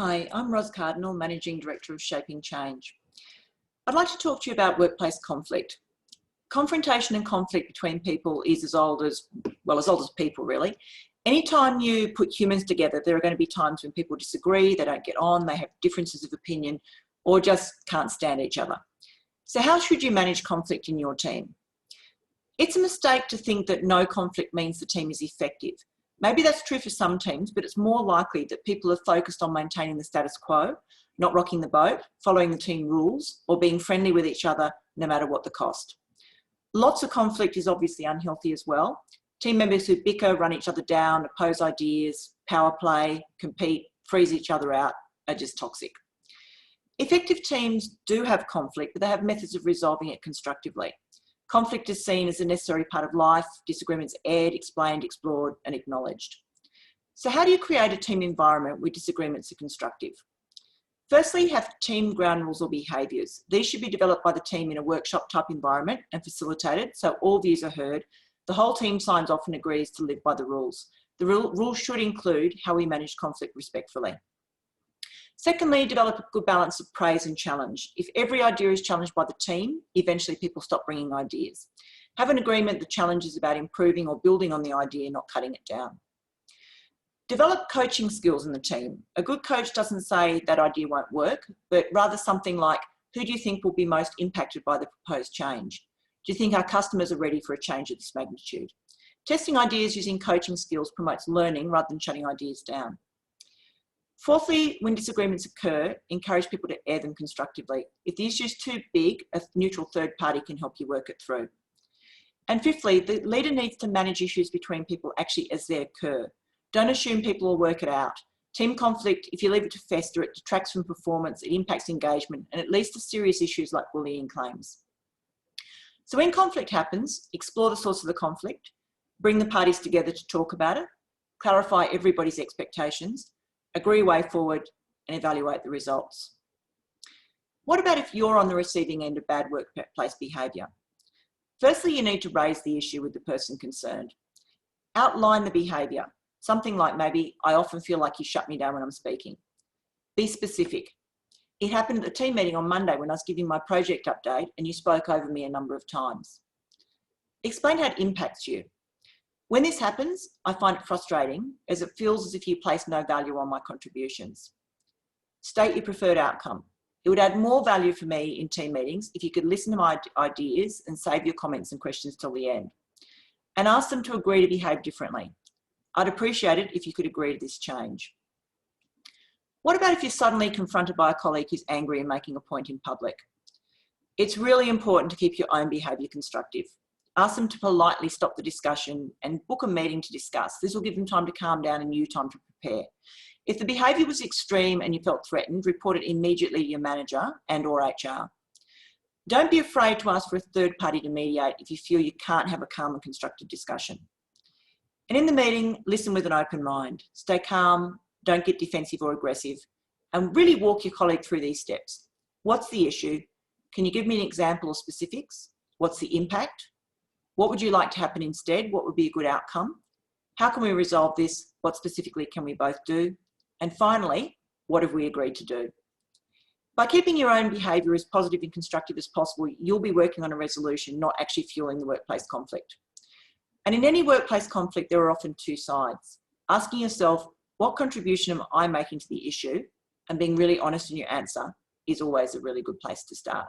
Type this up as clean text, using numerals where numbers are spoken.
Hi, I'm Ros Cardinal, Managing Director of Shaping Change. I'd like to talk to you about workplace conflict. Confrontation and conflict between people is as old as people really. Anytime you put humans together, there are going to be times when people disagree, they don't get on, they have differences of opinion, or just can't stand each other. So how should you manage conflict in your team? It's a mistake to think that no conflict means the team is effective. Maybe that's true for some teams, but it's more likely that people are focused on maintaining the status quo, not rocking the boat, following the team rules, or being friendly with each other no matter what the cost. Lots of conflict is obviously unhealthy as well. Team members who bicker, run each other down, oppose ideas, power play, compete, freeze each other out are just toxic. Effective teams do have conflict, but they have methods of resolving it constructively. Conflict is seen as a necessary part of life, disagreements aired, explained, explored, and acknowledged. So how do you create a team environment where disagreements are constructive? Firstly, have team ground rules or behaviours. These should be developed by the team in a workshop type environment and facilitated so all views are heard. The whole team signs off and agrees to live by the rules. The rules should include how we manage conflict respectfully. Secondly, develop a good balance of praise and challenge. If every idea is challenged by the team, eventually people stop bringing ideas. Have an agreement that challenge is about improving or building on the idea, not cutting it down. Develop coaching skills in the team. A good coach doesn't say that idea won't work, but rather something like, who do you think will be most impacted by the proposed change? Do you think our customers are ready for a change of this magnitude? Testing ideas using coaching skills promotes learning rather than shutting ideas down. Fourthly, when disagreements occur, encourage people to air them constructively. If the issue is too big, a neutral third party can help you work it through. And fifthly, the leader needs to manage issues between people actually as they occur. Don't assume people will work it out. Team conflict, if you leave it to fester, it detracts from performance, it impacts engagement, and it leads to serious issues like bullying claims. So when conflict happens, explore the source of the conflict, bring the parties together to talk about it, clarify everybody's expectations, agree way forward, and evaluate the results. What about if you're on the receiving end of bad workplace behaviour? Firstly, you need to raise the issue with the person concerned. Outline the behaviour. Something like maybe, I often feel like you shut me down when I'm speaking. Be specific. It happened at the team meeting on Monday when I was giving my project update and you spoke over me a number of times. Explain how it impacts you. When this happens, I find it frustrating as it feels as if you place no value on my contributions. State your preferred outcome. It would add more value for me in team meetings if you could listen to my ideas and save your comments and questions till the end. And ask them to agree to behave differently. I'd appreciate it if you could agree to this change. What about if you're suddenly confronted by a colleague who's angry and making a point in public? It's really important to keep your own behaviour constructive. Ask them to politely stop the discussion and book a meeting to discuss. This will give them time to calm down and you time to prepare. If the behaviour was extreme and you felt threatened, report it immediately to your manager and or HR. Don't be afraid to ask for a third party to mediate if you feel you can't have a calm and constructive discussion. And in the meeting, listen with an open mind. Stay calm, don't get defensive or aggressive, and really walk your colleague through these steps. What's the issue? Can you give me an example or specifics? What's the impact? What would you like to happen instead? What would be a good outcome? How can we resolve this? What specifically can we both do? And finally, what have we agreed to do? By keeping your own behaviour as positive and constructive as possible, you'll be working on a resolution, not actually fueling the workplace conflict. And in any workplace conflict, there are often two sides. Asking yourself, what contribution am I making to the issue? And being really honest in your answer is always a really good place to start.